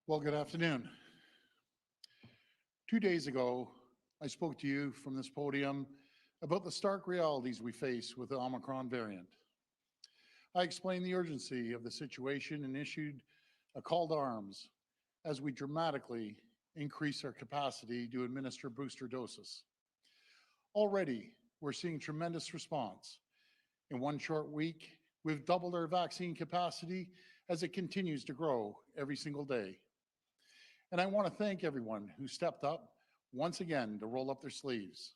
Well, good afternoon. 2 days ago, I spoke to you from this podium about the stark realities we face with the Omicron variant. I explained the urgency of the situation and issued a call to arms as we dramatically increase our capacity to administer booster doses. Already, we're seeing tremendous response. In one short week, we've doubled our vaccine capacity as it continues to grow every single day. And I want to thank everyone who stepped up once again to roll up their sleeves.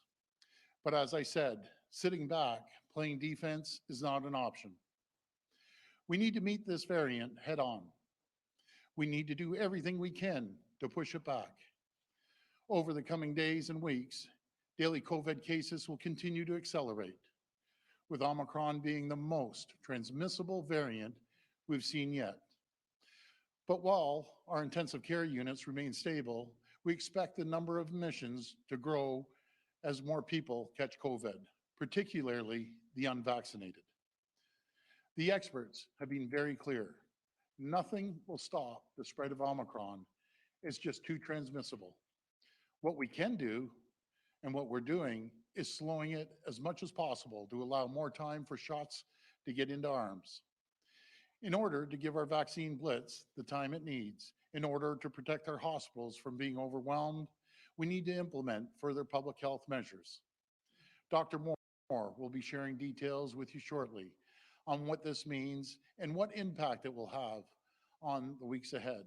But as I said, sitting back, playing defense is not an option. We need to meet this variant head on. We need to do everything we can to push it back. Over the coming days and weeks, daily COVID cases will continue to accelerate, with Omicron being the most transmissible variant we've seen yet. But while our intensive care units remain stable, we expect the number of admissions to grow as more people catch COVID, particularly the unvaccinated. The experts have been very clear. Nothing will stop the spread of Omicron. It's just too transmissible. What we can do and what we're doing is slowing it as much as possible to allow more time for shots to get into arms. In order to give our vaccine blitz the time it needs, in order to protect our hospitals from being overwhelmed, we need to implement further public health measures. Dr. Moore will be sharing details with you shortly on what this means and what impact it will have on the weeks ahead.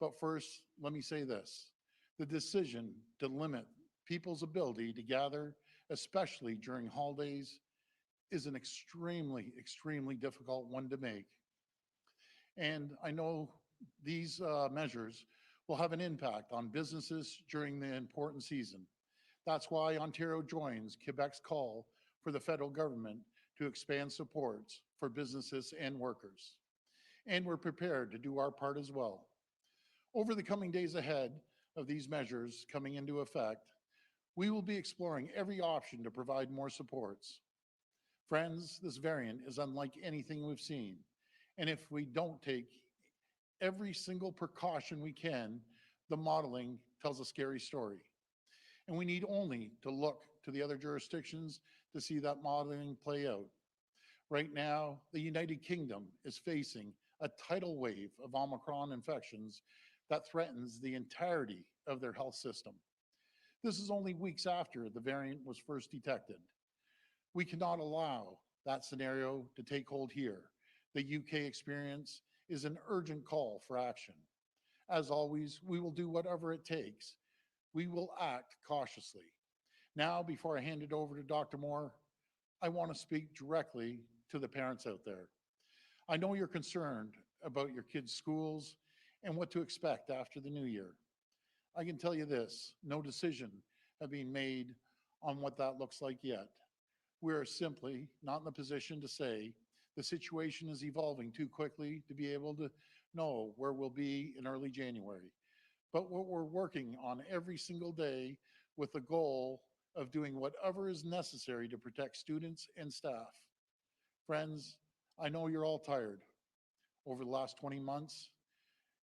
But first, let me say this. The decision to limit people's ability to gather, especially during holidays, is an extremely difficult one to make. And I know these measures will have an impact on businesses during the important season. That's why Ontario joins Quebec's call for the federal government to expand supports for businesses and workers. And we're prepared to do our part as well. Over the coming days ahead of these measures coming into effect, we will be exploring every option to provide more supports. Friends, this variant is unlike anything we've seen. And if we don't take every single precaution we can, the modeling tells a scary story. And we need only to look to the other jurisdictions to see that modeling play out. Right now, the United Kingdom is facing a tidal wave of Omicron infections that threatens the entirety of their health system. This is only weeks after the variant was first detected. We cannot allow that scenario to take hold here. The UK experience is an urgent call for action. As always, we will do whatever it takes. We will act cautiously. Now, before I hand it over to Dr. Moore, I want to speak directly to the parents out there. I know you're concerned about your kids' schools and what to expect after the new year. I can tell you this, no decision has been made on what that looks like yet. We are simply not in a position to say the situation is evolving too quickly to be able to know where we'll be in early January. But what we're working on every single day with the goal of doing whatever is necessary to protect students and staff. Friends, I know you're all tired. Over the last 20 months,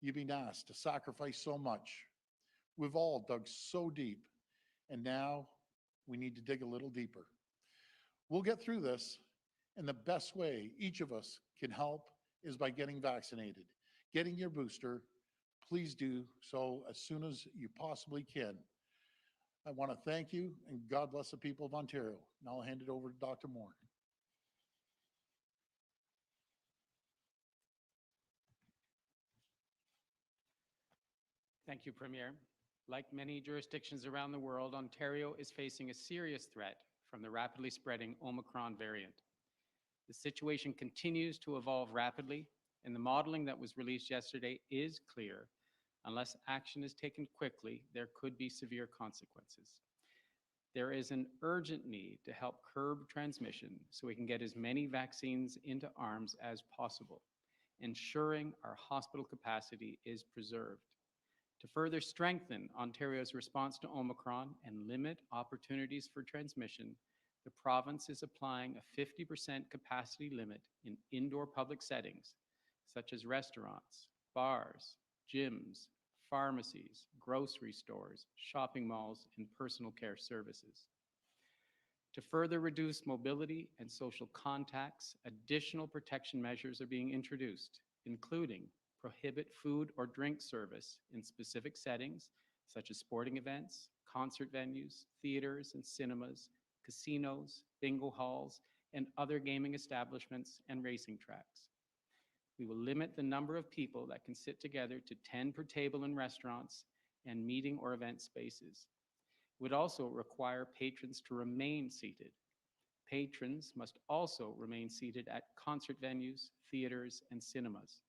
you've been asked to sacrifice so much. We've all dug so deep, and now we need to dig a little deeper. We'll get through this, and the best way each of us can help is by getting vaccinated. Getting your booster, please do so as soon as you possibly can. I want to thank you, and God bless the people of Ontario. Now I'll hand it over to Dr. Moore. Thank you, Premier. Like many jurisdictions around the world, Ontario is facing a serious threat from the rapidly spreading Omicron variant. The situation continues to evolve rapidly, and the modeling that was released yesterday is clear. Unless action is taken quickly, there could be severe consequences. There is an urgent need to help curb transmission so we can get as many vaccines into arms as possible, ensuring our hospital capacity is preserved. To further strengthen Ontario's response to Omicron and limit opportunities for transmission, the province is applying a 50% capacity limit in indoor public settings, such as restaurants, bars, gyms, pharmacies, grocery stores, shopping malls, and personal care services. To further reduce mobility and social contacts, additional protection measures are being introduced, including prohibit food or drink service in specific settings, such as sporting events, concert venues, theaters and cinemas, casinos, bingo halls, and other gaming establishments and racing tracks. We will limit the number of people that can sit together to 10 per table in restaurants and meeting or event spaces. It would also require patrons to remain seated. Patrons must also remain seated at concert venues, theaters, and cinemas.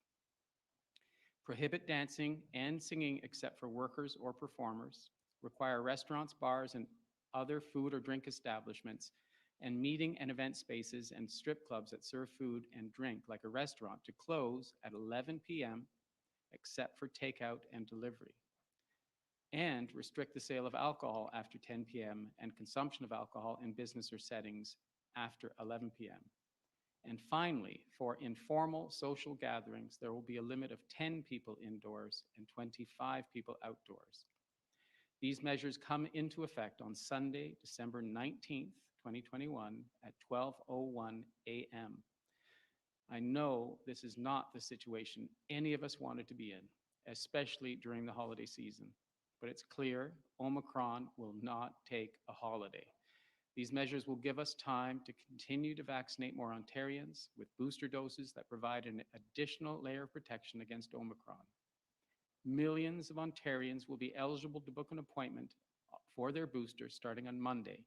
Prohibit dancing and singing except for workers or performers. Require restaurants, bars, and other food or drink establishments and meeting and event spaces and strip clubs that serve food and drink like a restaurant to close at 11 p.m. except for takeout and delivery. And restrict the sale of alcohol after 10 p.m. and consumption of alcohol in business or settings after 11 p.m. And finally, for informal social gatherings, there will be a limit of 10 people indoors and 25 people outdoors. These measures come into effect on Sunday, December 19th, 2021 at 12:01 a.m. I know this is not the situation any of us wanted to be in, especially during the holiday season, but it's clear Omicron will not take a holiday. These measures will give us time to continue to vaccinate more Ontarians with booster doses that provide an additional layer of protection against Omicron. Millions of Ontarians will be eligible to book an appointment for their booster starting on Monday.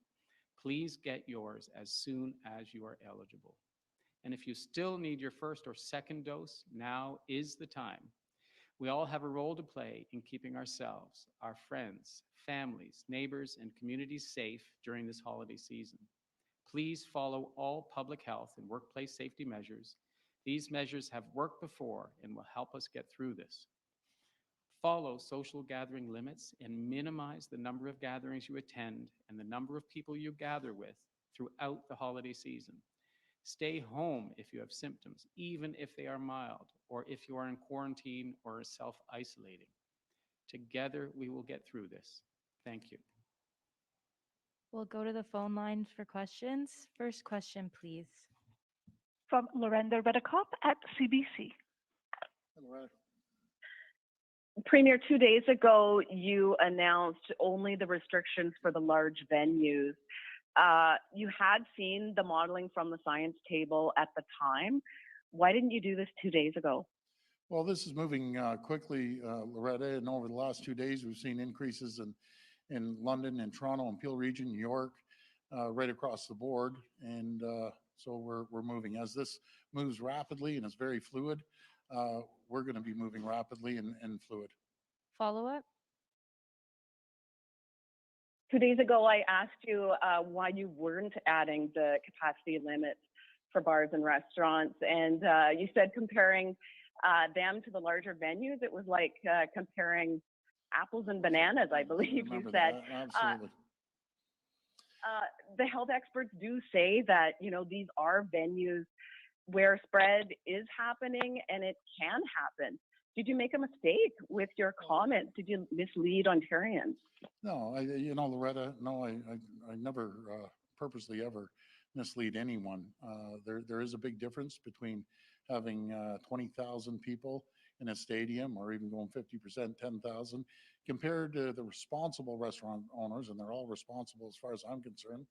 Please get yours as soon as you are eligible. And if you still need your first or second dose, now is the time. We all have a role to play in keeping ourselves, our friends, families, neighbors, and communities safe during this holiday season. Please follow all public health and workplace safety measures. These measures have worked before and will help us get through this. Follow social gathering limits and minimize the number of gatherings you attend and the number of people you gather with throughout the holiday season. Stay home if you have symptoms, even if they are mild, or if you are in quarantine or are self-isolating. Together, we will get through this. Thank you. We'll go to the phone lines for questions. First question, please. From Lorenda Redekop at CBC. Loretta. Premier, 2 days ago, you announced only the restrictions for the large venues. You had seen the modeling from the science table at the time. Why didn't you do this 2 days ago? Well, this is moving quickly, Loretta, and over the last 2 days, we've seen increases in London and Toronto and Peel Region, New York, right across the board. And so we're moving. As this moves rapidly and is very fluid, we're going to be moving rapidly and fluid. Follow up? 2 days ago, I asked you why you weren't adding the capacity limits for bars and restaurants. And you said comparing them to the larger venues, it was like comparing apples and bananas, I believe you said. Absolutely. The health experts do say that, you know, these are venues where spread is happening and it can happen. Did you make a mistake with your comments? Did you mislead Ontarians? No, Loretta, no, I never purposely ever mislead anyone. There is a big difference between having 20,000 people in a stadium or even going 50%, 10,000, compared to the responsible restaurant owners, and they're all responsible as far as I'm concerned,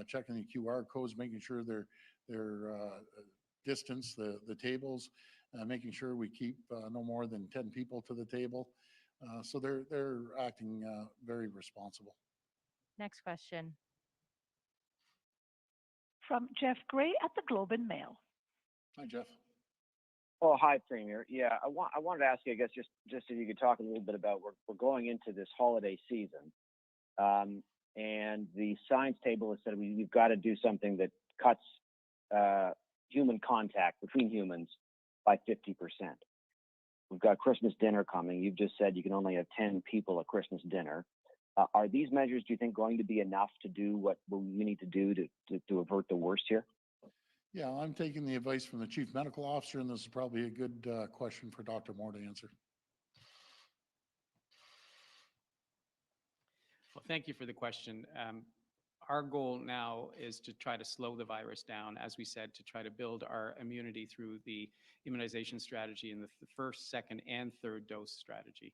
checking the QR codes, making sure they're distance the tables, making sure we keep no more than 10 people to the table. So they're acting very responsible. Next question. From Jeff Gray at the Globe and Mail. Hi, Jeff. Oh, hi, Premier. Yeah, I wanted to ask you, I guess, just if you could talk a little bit about we're going into this holiday season, and the science table has said we've got to do something that cuts human contact between humans by 50%. We've got Christmas dinner coming. You've just said you can only have 10 people at Christmas dinner. Are these measures, do you think, going to be enough to do what we need to do to avert the worst here? Yeah, I'm taking the advice from the Chief Medical Officer, and this is probably a good question for Dr. Moore to answer. thank you for the question. Our goal now is to try to slow the virus down, as we said, to try to build our immunity through the immunization strategy in the first, second, and third dose strategy.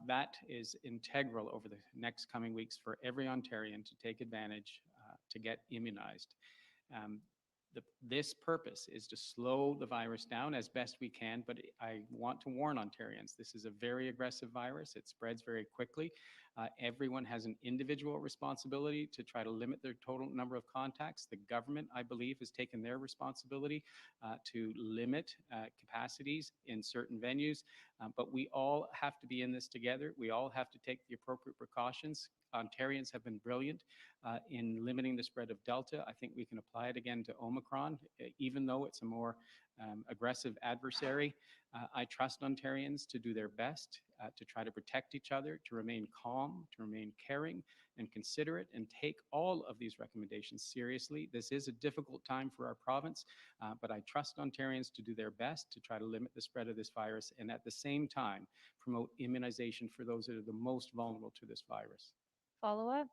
That is integral over the next coming weeks for every Ontarian to take advantage to get immunized. This purpose is to slow the virus down as best we can, but I want to warn Ontarians, this is a very aggressive virus. It spreads very quickly. Everyone has an individual responsibility to try to limit their total number of contacts. The government, I believe, has taken their responsibility to limit capacities in certain venues, but we all have to be in this together. We all have to take the appropriate precautions. Ontarians have been brilliant in limiting the spread of Delta. I think we can apply it again to Omicron, even though it's a more aggressive adversary. I trust Ontarians to do their best to try to protect each other, to remain calm, to remain caring and considerate, and take all of these recommendations seriously. This is a difficult time for our province, but I trust Ontarians to do their best to try to limit the spread of this virus and at the same time promote immunization for those that are the most vulnerable to this virus. Follow-up?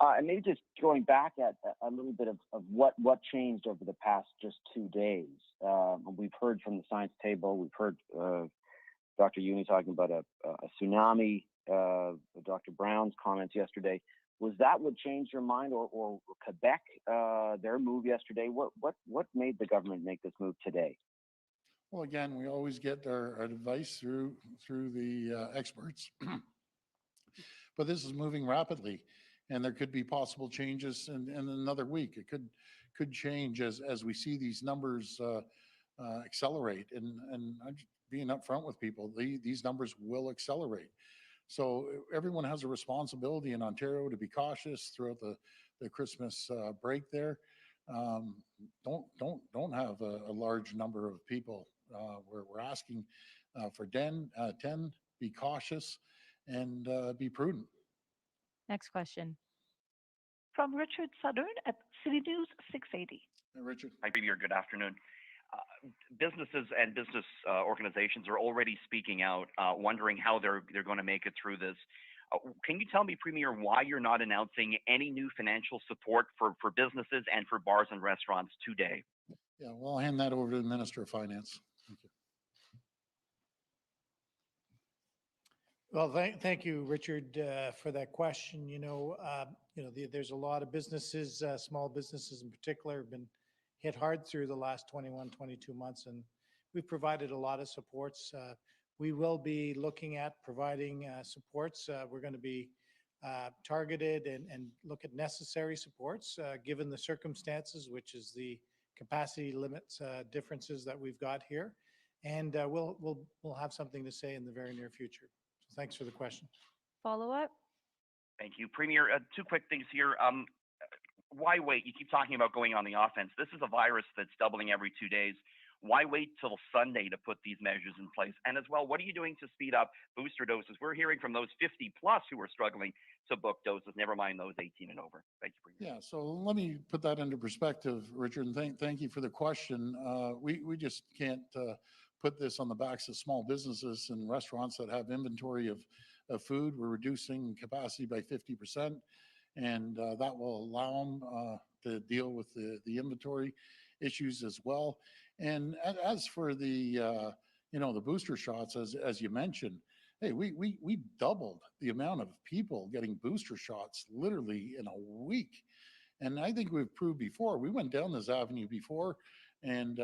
And maybe just going back at a little bit of what changed over the past just 2 days. We've heard from the science table. We've heard Dr. Uni talking about a tsunami. Dr. Brown's comments yesterday. Was that what changed your mind, or Quebec, their move yesterday? What made the government make this move today? Well, again, we always get our advice through the experts, but this is moving rapidly, and there could be possible changes in another week. It could change as we see these numbers accelerate. And I'm just being upfront with people, these numbers will accelerate. So everyone has a responsibility in Ontario to be cautious throughout the Christmas break there. Don't have a large number of people. We're asking for 10, be cautious and be prudent. Next question. From Richard Southern at City News 680. Hey, Richard. Hi, Premier. Good afternoon. Businesses and business organizations are already speaking out, wondering how they're going to make it through this. Can you tell me, Premier, why you're not announcing any new financial support for businesses and for bars and restaurants today? Yeah, well, I'll hand that over to the Minister of Finance. Thank you. Well, thank you, Richard, for that question. There's a lot of businesses, small businesses in particular, have been hit hard through the last 21, 22 months, and we've provided a lot of supports. We will be looking at providing supports. We're going to be targeted and look at necessary supports given the circumstances, which is the capacity limits differences that we've got here, and we'll have something to say in the very near future. So thanks for the question. Follow-up? Thank you, Premier. Two quick things here. Why wait? You keep talking about going on the offense. This is a virus that's doubling every 2 days. Why wait till Sunday to put these measures in place? And as well, what are you doing to speed up booster doses? We're hearing from those 50 plus who are struggling to book doses, never mind those 18 and over. Thank you, Premier. Yeah, so let me put that into perspective, Richard, and thank you for the question. We just can't put this on the backs of small businesses and restaurants that have inventory of food. We're reducing capacity by 50%. And that will allow them to deal with the inventory issues as well. And as for the the booster shots, as you mentioned, hey, we doubled the amount of people getting booster shots literally in a week. And I think we've proved before. We went down this avenue before, and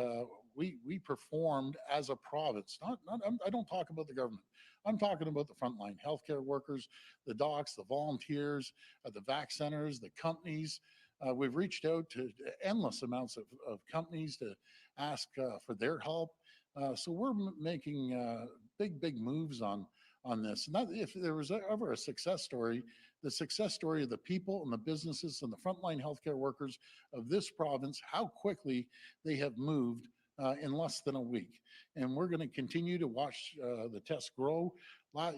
we performed as a province. I don't talk about the government. I'm talking about the frontline healthcare workers, the docs, the volunteers, the vac centers, the companies. We've reached out to endless amounts of companies to ask for their help. So we're making big moves on this. And that, if there was ever a success story, the success story of the people and the businesses and the frontline healthcare workers of this province, how quickly they have moved in less than a week. And we're going to continue to watch the tests grow.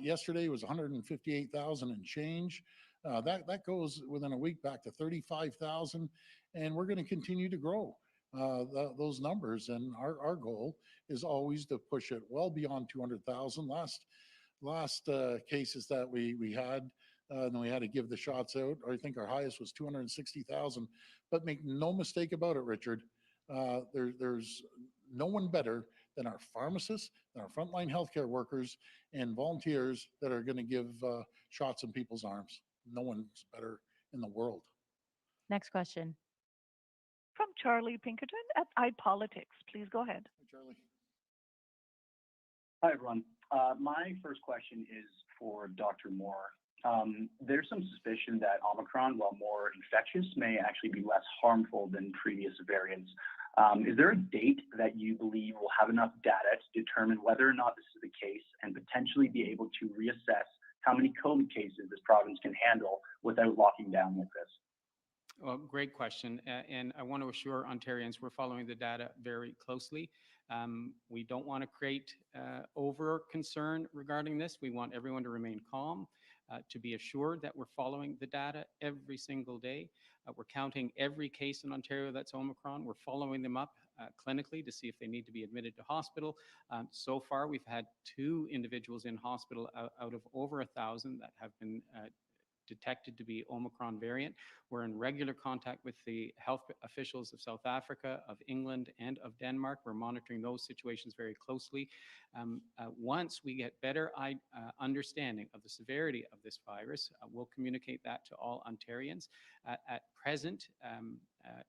Yesterday was 158,000 and change. That goes within a week back to 35,000. And we're going to continue to grow those numbers. And our goal is always to push it well beyond 200,000. Last cases that we had and then we had to give the shots out. I think our highest was 260,000. But make no mistake about it, Richard, there's no one better than our pharmacists, than our frontline healthcare workers and volunteers that are going to give shots in people's arms. No one's better in the world. Next question. From Charlie Pinkerton at iPolitics. Please go ahead. Hi, Charlie. Hi, everyone. My first question is for Dr. Moore. There's some suspicion that Omicron, while more infectious, may actually be less harmful than previous variants. Is there a date that you believe will have enough data to determine whether or not this is the case and potentially be able to reassess how many COVID cases this province can handle without locking down like this? Well, great question. And I want to assure Ontarians we're following the data very closely. We don't want to create over concern regarding this. We want everyone to remain calm, to be assured that we're following the data every single day. We're counting every case in Ontario that's Omicron. We're following them up clinically to see if they need to be admitted to hospital. So far, we've had 2 individuals in hospital out of over 1,000 that have been detected to be Omicron variant. We're in regular contact with the health officials of South Africa, of England, and of Denmark. We're monitoring those situations very closely. Once we get better understanding of the severity of this virus, we'll communicate that to all Ontarians. At present,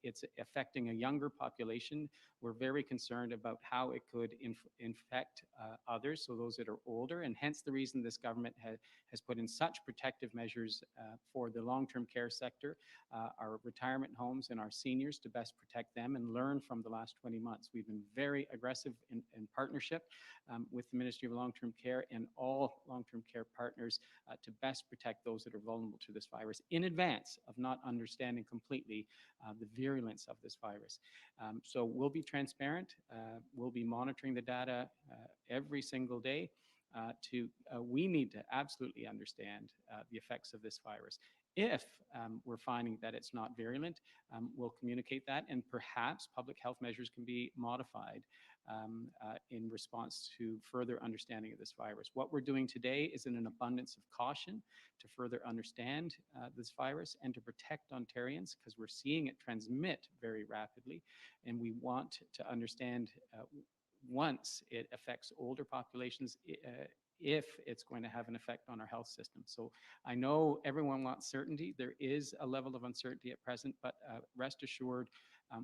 it's affecting a younger population. We're very concerned about how it could infect others, so those that are older, and hence the reason this government has put in such protective measures for the long-term care sector, our retirement homes and our seniors, to best protect them and learn from the last 20 months. We've been very aggressive in partnership with the Ministry of Long-Term Care and all long-term care partners to best protect those that are vulnerable to this virus in advance of not understanding completely the virulence of this virus. So we'll be transparent. We'll be monitoring the data every single day. We need to absolutely understand the effects of this virus. If we're finding that it's not virulent, we'll communicate that, and perhaps public health measures can be modified in response to further understanding of this virus. What we're doing today is in an abundance of caution to further understand this virus and to protect Ontarians, because we're seeing it transmit very rapidly, and we want to understand once it affects older populations, if it's going to have an effect on our health system. So I know everyone wants certainty. There is a level of uncertainty at present, but rest assured,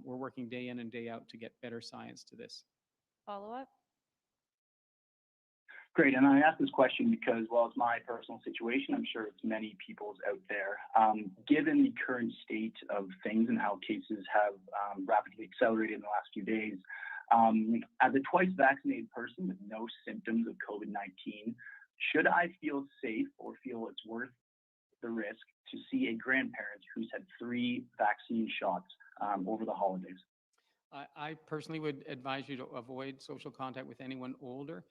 we're working day in and day out to get better science to this. Follow-up? Great, and I ask this question because, well, it's my personal situation. I'm sure it's many people's out there. Given the current state of things and how cases have rapidly accelerated in the last few days, as a twice vaccinated person with no symptoms of COVID-19, should I feel safe or feel it's worth the risk to see a grandparent who's had 3 vaccine shots over the holidays? I personally would advise you to avoid social contact with anyone older,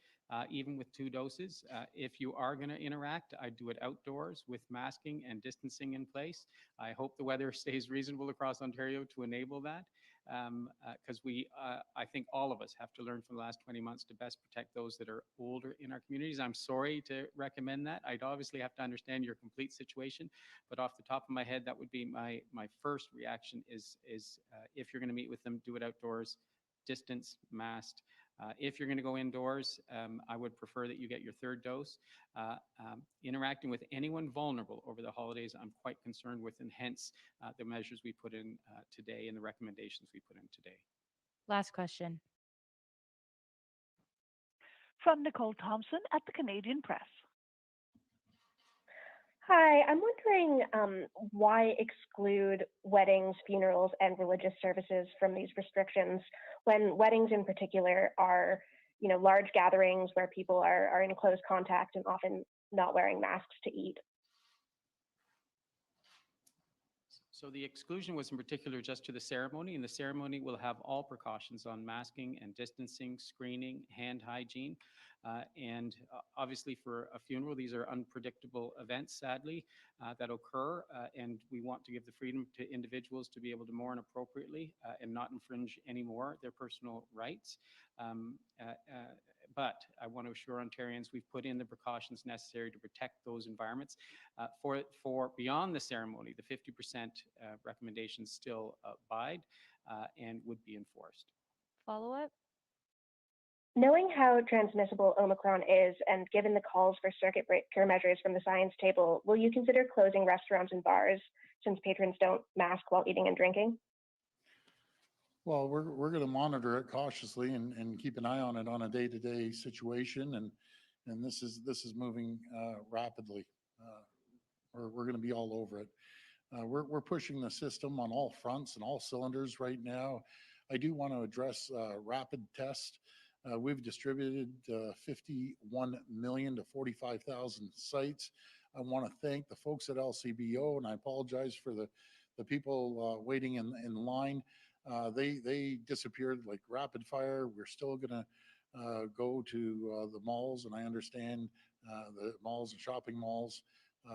even with 2 doses. If you are going to interact, I'd do it outdoors with masking and distancing in place. I hope the weather stays reasonable across Ontario to enable that, because I think all of us have to learn from the last 20 months to best protect those that are older in our communities. I'm sorry to recommend that. I'd obviously have to understand your complete situation, but off the top of my head, that would be my first reaction is if you're going to meet with them, do it outdoors, distance, masked. If you're going to go indoors, I would prefer that you get your 3rd dose. Interacting with anyone vulnerable over the holidays, I'm quite concerned with, and hence the measures we put in today and the recommendations we put in today. Last question. From Nicole Thompson at the Canadian Press. Hi, I'm wondering why exclude weddings, funerals, and religious services from these restrictions when weddings in particular are, large gatherings where people are in close contact and often not wearing masks to eat. So the exclusion was in particular just to the ceremony, and the ceremony will have all precautions on masking and distancing, screening, hand hygiene. And obviously for a funeral, these are unpredictable events, sadly, that occur. And we want to give the freedom to individuals to be able to mourn appropriately and not infringe any more their personal rights. but I want to assure Ontarians we've put in the precautions necessary to protect those environments. For beyond the ceremony, the 50% recommendations still abide and would be enforced. Follow up? Knowing how transmissible Omicron is, and given the calls for circuit breaker measures from the science table, will you consider closing restaurants and bars since patrons don't mask while eating and drinking? Well, we're going to monitor it cautiously and keep an eye on it on a day-to-day situation, and this is moving rapidly. We're going to be all over it. We're pushing the system on all fronts and all cylinders right now. I do want to address rapid test. We've distributed 51 million to 45,000 sites. I want to thank the folks at LCBO, and I apologize for the people waiting in line. They disappeared like rapid fire. We're still going to go to the malls, and I understand the malls and shopping malls.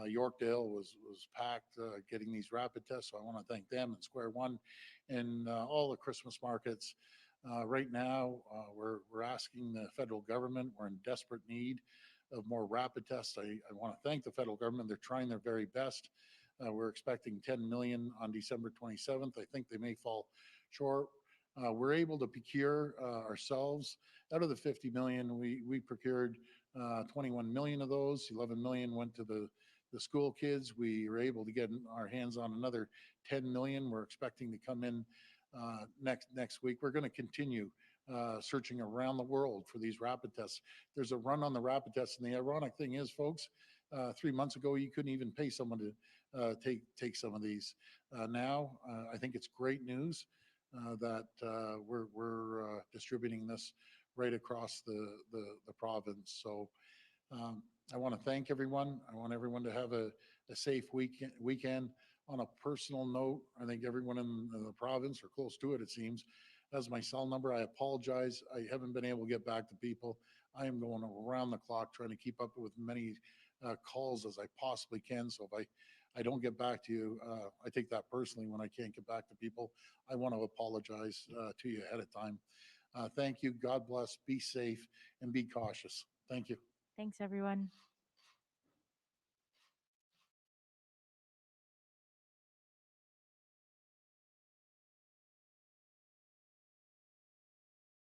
Yorkdale was packed getting these rapid tests, so I want to thank them and Square One and all the Christmas markets. Right now, we're asking the federal government, we're in desperate need of more rapid tests. I want to thank the federal government. They're trying their very best. We're expecting 10 million on December 27th. I think they may fall short. We're able to procure ourselves out of the 50 million. We procured 21 million of those. 11 million went to the school kids. We were able to get our hands on another 10 million. We're expecting to come in next week. We're going to continue searching around the world for these rapid tests. There's a run on the rapid tests, and the ironic thing is, folks, 3 months ago you couldn't even pay someone to take some of these. Now I think it's great news that we're distributing this right across the province. So I want to thank everyone. I want everyone to have a safe weekend. On a personal note, I think everyone in the province or close to it, it seems, has my cell number. I apologize. I haven't been able to get back to people. I am going around the clock trying to keep up with many calls as I possibly can. So if I don't get back to you, I take that personally when I can't get back to people. I want to apologize to you ahead of time. Thank you. God bless. Be safe and be cautious. Thank you. Thanks, everyone.